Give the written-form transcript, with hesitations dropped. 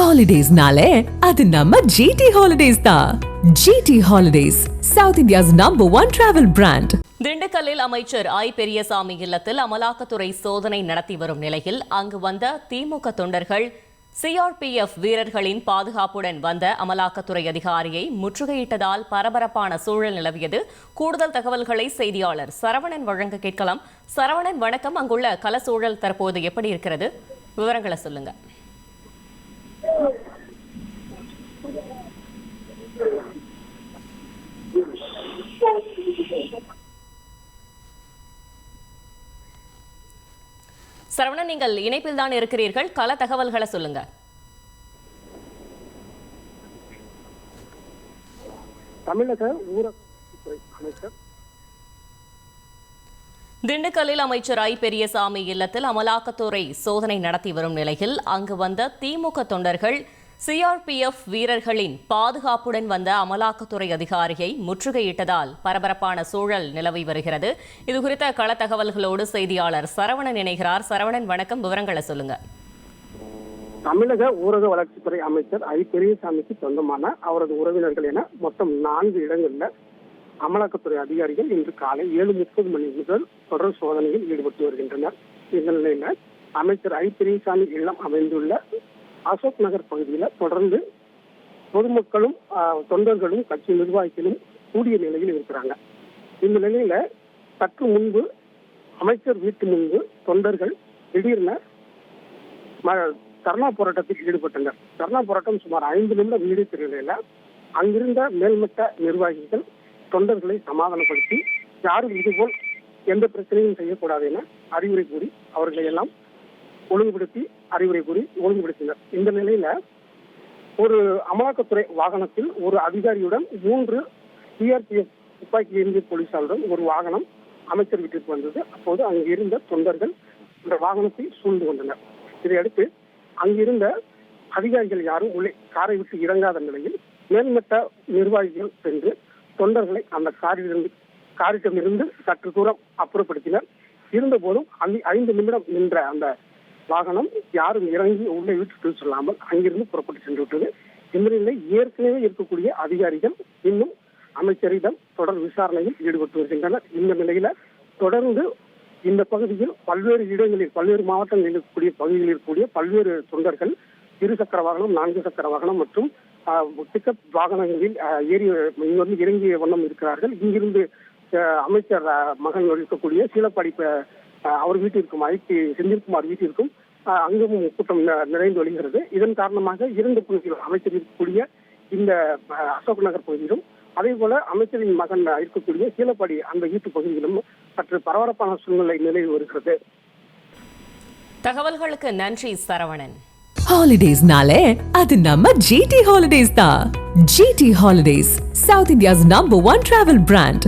Holidays-nale, அது நம்ம GT Holidays தான். GT Holidays, South India's #1 travel brand. திண்டுக்கல்லில் அமைச்சர் ஐ பெரியசாமி இல்லத்தில் அமலாக்கத்துறை சோதனை நடத்தி வரும் நிலையில் அங்கு வந்த திமுக தொண்டர்கள் சிஆர்பிஎஃப் வீரர்களின் பாதுகாப்புடன் வந்த அமலாக்கத்துறை அதிகாரியை முற்றுகையிட்டதால் பரபரப்பான சூழல் நிலவியது. கூடுதல் தகவல்களை செய்தியாளர் சரவணன் வழங்க கேட்கலாம். சரவணன், வணக்கம். அங்குள்ள கள சூழல் தற்போது எப்படி இருக்கிறது? விவரங்களை சொல்லுங்க. சரவணன், நீங்கள் இணைப்பில் தான் இருக்கிறீர்கள். கள தகவல்களை சொல்லுங்க. தமிழக ஊரகத்துறை அமைச்சர் திண்டுக்கல்லில் அமைச்சர் ஐ பெரியசாமி இல்லத்தில் அமலாக்கத்துறை சோதனை நடத்தி வரும் நிலையில் அங்கு வந்த திமுக தொண்டர்கள் சிஆர்பிஎஃப் வீரர்களின் பாதுகாப்புடன் வந்த அமலாக்கத்துறை அதிகாரியை முற்றுகையிட்டதால் பரபரப்பான சூழல் நிலவி வருகிறது. இது குறித்த கள தகவல்களோடு செய்தியாளர் சரவணன் இணைகிறார். சரவணன், வணக்கம். விவரங்களை சொல்லுங்க. தமிழக ஊரக வளர்ச்சித்துறை அமைச்சர் ஐ பெரியசாமிக்கு சொந்தமான அவரது உறவினர்கள் என மொத்தம் 4 இடங்களில் அமலாக்கத்துறை அதிகாரிகள் இன்று காலை 7:30 மணி முதல் தொடர் சோதனையில் ஈடுபட்டு வருகின்றனர். இந்த நிலையில அமைச்சர் ஐ பெரியசாமி இல்லம் அமைந்துள்ள அசோக் நகர் பகுதியில் தொடர்ந்து பொதுமக்களும் தொண்டர்களும் கட்சி நிர்வாகிகளும் கூடிய நிலையில் இருக்கிறாங்க. இந்த நிலையில சற்று முன்பு அமைச்சர் வீட்டு முன்பு தொண்டர்கள் திடீர்னு தர்ணா போராட்டத்தில் ஈடுபட்டனர். தர்ணா போராட்டம் சுமார் 5 நிமிடம் நீடித்த நிலையில அங்கிருந்த மேல்மட்ட நிர்வாகிகள் தொண்டர்களை சமாதானப்படுத்தி யாரும் இதுபோல் எந்த பிரச்சனையும் செய்யக்கூடாது என அறிவுரை கூறி அவர்களை எல்லாம் ஒழுங்குபடுத்தினர். இந்த நிலையில ஒரு அமலாக்கத்துறை வாகனத்தில் ஒரு அதிகாரியுடன் 3 சிஆர்பிஎஃப் துப்பாக்கி ஏந்திய போலீசாருடன் ஒரு வாகனம் அமைச்சர் வீட்டிற்கு வந்தது. அப்போது அங்கு இருந்த தொண்டர்கள் இந்த வாகனத்தை சூழ்ந்து கொண்டனர். இதையடுத்து அங்கிருந்த அதிகாரிகள் யாரும் உள்ளே காரை விட்டு இறங்காத நிலையில் மேல்மட்ட நிர்வாகிகள் சென்று தொண்டர்களை அந்த காரிடமிருந்து சற்று தூரம் அப்புறப்படுத்தினர். இருந்த போதும் 5 நிமிடம் நின்ற அந்த வாகனம் யாரும் இறங்கி உள்ளே வீட்டுக்கு சொல்லாமல் அங்கிருந்து புறப்பட்டு சென்று விட்டது. இந்த நிலையில் ஏற்கனவே இருக்கக்கூடிய அதிகாரிகள் இன்னும் அமைச்சரிடம் தொடர் விசாரணையில் ஈடுபட்டு வருகின்றனர். இந்த நிலையில தொடர்ந்து இந்த பகுதியில் பல்வேறு இடங்களில் பல்வேறு மாவட்டங்களில் இருக்கக்கூடிய பகுதிகளில் இருக்கக்கூடிய பல்வேறு தொண்டர்கள் 2 சக்கர வாகனம் 4 சக்கர வாகனம் மற்றும் பிக்கப் வாகனங்களில் இங்கிருந்து இறங்கிய வண்ணம் இருக்கிறார்கள். இங்கிருந்து அமைச்சர் மகன் இருக்கக்கூடிய சீலப்பாடி அவர் வீட்டிற்கும் ஐடி செந்தில்குமார் வீட்டிற்கும் அங்கும் கூட்டம் நிறைந்து வருகிறது. இதன் காரணமாக 2 பகுதிகள் அமைச்சர் இருக்கக்கூடிய இந்த அசோக் நகர் பகுதியிலும் அதே போல அமைச்சரின் மகன் இருக்கக்கூடிய சீலப்பாடி அந்த வீட்டு பகுதியிலும் சற்று பரபரப்பான சூழ்நிலை நிலவி வருகிறது. தகவல்களுக்கு நன்றி சரவணன். Holidays-nale, அது நம்ம GT Holidays தான். GT Holidays, South India's #1 travel brand.